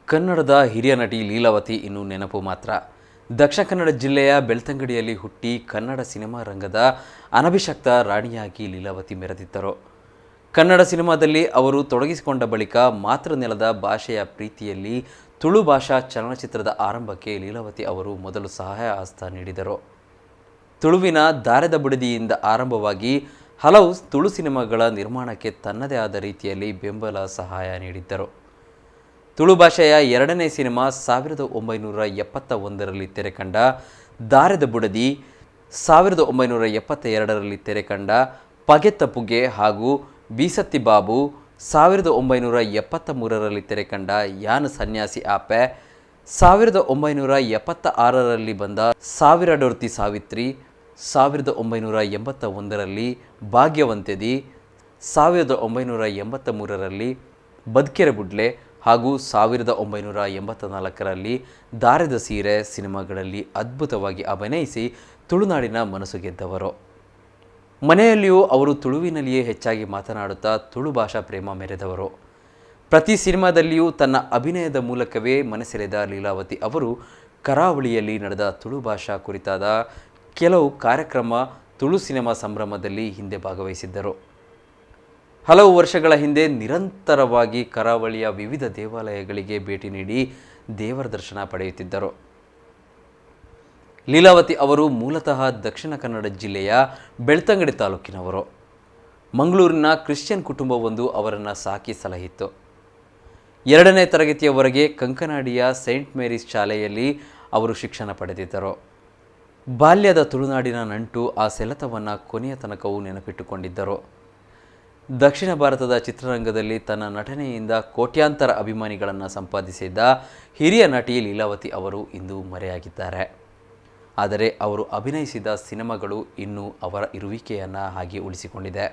ಕನ್ನಡದ ಹಿರಿಯ ನಟಿ ಲೀಲಾವತಿ ಇನ್ನು ನೆನಪು ಮಾತ್ರ. ದಕ್ಷಿಣ ಕನ್ನಡ ಜಿಲ್ಲೆಯ ಬೆಳ್ತಂಗಡಿಯಲ್ಲಿ ಹುಟ್ಟಿ ಕನ್ನಡ ಸಿನಿಮಾ ರಂಗದ ಅನಭಿಷಕ್ತ ರಾಣಿಯಾಗಿ ಲೀಲಾವತಿ ಮೆರೆದಿದ್ದರು. ಕನ್ನಡ ಸಿನಿಮಾದಲ್ಲಿ ಅವರು ತೊಡಗಿಸಿಕೊಂಡ ಬಳಿಕ ಮಾತೃನೆಲದ ಭಾಷೆಯ ಪ್ರೀತಿಯಲ್ಲಿ ತುಳು ಭಾಷಾ ಚಲನಚಿತ್ರದ ಆರಂಭಕ್ಕೆ ಲೀಲಾವತಿ ಅವರು ಮೊದಲು ಸಹಾಯ ಹಸ್ತ ನೀಡಿದರು. ತುಳುವಿನ ದಾರದ ಬುಡದಿಯಿಂದ ಆರಂಭವಾಗಿ ಹಲವು ತುಳು ಸಿನಿಮಾಗಳ ನಿರ್ಮಾಣಕ್ಕೆ ತನ್ನದೇ ಆದ ರೀತಿಯಲ್ಲಿ ಬೆಂಬಲ ಸಹಾಯ ನೀಡಿದ್ದರು. ತುಳು ಭಾಷೆಯ ಎರಡನೇ ಸಿನಿಮಾ 1971ರಲ್ಲಿ ತೆರೆಕಂಡ ದಾರದ ಬುಡದಿ, 1972ರಲ್ಲಿ ತೆರೆಕಂಡ ಪಗೆತ್ತ ಪುಗೆ ಹಾಗೂ ಬೀಸತ್ತಿ ಬಾಬು, 1973ರಲ್ಲಿ ತೆರೆಕಂಡ ಯಾನ್ ಸನ್ಯಾಸಿ ಆಪೆ, 1976ರಲ್ಲಿ ಬಂದ ಸಾವಿರಡೊರ್ತಿ ಸಾವಿತ್ರಿ, 1981ರಲ್ಲಿ ಭಾಗ್ಯವಂತೆದಿ, 1983ರಲ್ಲಿ ಬದ್ಕೆರೆ ಬುಡ್ಲೆ ಹಾಗೂ 1984ರಲ್ಲಿ ದಾರದ ಸೀರೆ ಸಿನಿಮಾಗಳಲ್ಲಿ ಅದ್ಭುತವಾಗಿ ಅಭಿನಯಿಸಿ ತುಳುನಾಡಿನ ಮನಸ್ಸು ಗೆದ್ದವರು. ಮನೆಯಲ್ಲಿಯೂ ಅವರು ತುಳುವಿನಲ್ಲಿಯೇ ಹೆಚ್ಚಾಗಿ ಮಾತನಾಡುತ್ತಾ ತುಳು ಭಾಷಾ ಪ್ರೇಮ ಮೆರೆದವರು. ಪ್ರತಿ ಸಿನಿಮಾದಲ್ಲಿಯೂ ತನ್ನ ಅಭಿನಯದ ಮೂಲಕವೇ ಮನಸೆಳೆದ ಲೀಲಾವತಿ ಅವರು ಕರಾವಳಿಯಲ್ಲಿ ನಡೆದ ತುಳು ಭಾಷಾ ಕುರಿತಾದ ಕೆಲವು ಕಾರ್ಯಕ್ರಮ ತುಳು ಸಿನಿಮಾ ಸಂಭ್ರಮದಲ್ಲಿ ಹಿಂದೆ ಭಾಗವಹಿಸಿದ್ದರು. ಹಲವು ವರ್ಷಗಳ ಹಿಂದೆ ನಿರಂತರವಾಗಿ ಕರಾವಳಿಯ ವಿವಿಧ ದೇವಾಲಯಗಳಿಗೆ ಭೇಟಿ ನೀಡಿ ದೇವರ ದರ್ಶನ ಪಡೆಯುತ್ತಿದ್ದರು. ಲೀಲಾವತಿ ಅವರು ಮೂಲತಃ ದಕ್ಷಿಣ ಕನ್ನಡ ಜಿಲ್ಲೆಯ ಬೆಳ್ತಂಗಡಿ ತಾಲೂಕಿನವರು. ಮಂಗಳೂರಿನ ಕ್ರಿಶ್ಚಿಯನ್ ಕುಟುಂಬವೊಂದು ಅವರನ್ನು ಸಾಕಿ ಸಲಹಿತ್ತು. 2ನೇ ತರಗತಿಯವರೆಗೆ ಕಂಕನಾಡಿಯ ಸೈಂಟ್ ಮೇರೀಸ್ ಶಾಲೆಯಲ್ಲಿ ಅವರು ಶಿಕ್ಷಣ ಪಡೆದಿದ್ದರು. ಬಾಲ್ಯದ ತುಳುನಾಡಿನ ನಂಟು ಆ ಸೆಳೆತವನ್ನು ಕೊನೆಯ ತನಕವೂ ನೆನಪಿಟ್ಟುಕೊಂಡಿದ್ದರು. ದಕ್ಷಿಣ ಭಾರತದ ಚಿತ್ರರಂಗದಲ್ಲಿ ತನ್ನ ನಟನೆಯಿಂದ ಕೋಟ್ಯಾಂತರ ಅಭಿಮಾನಿಗಳನ್ನು ಸಂಪಾದಿಸಿದ್ದ ಹಿರಿಯ ನಟಿ ಲೀಲಾವತಿ ಅವರು ಇಂದು ಮರೆಯಾಗಿದ್ದಾರೆ. ಆದರೆ ಅವರು ಅಭಿನಯಿಸಿದ ಸಿನಿಮಾಗಳು ಇನ್ನೂ ಅವರ ಇರುವಿಕೆಯನ್ನು ಹಾಗೆ ಉಳಿಸಿಕೊಂಡಿದೆ.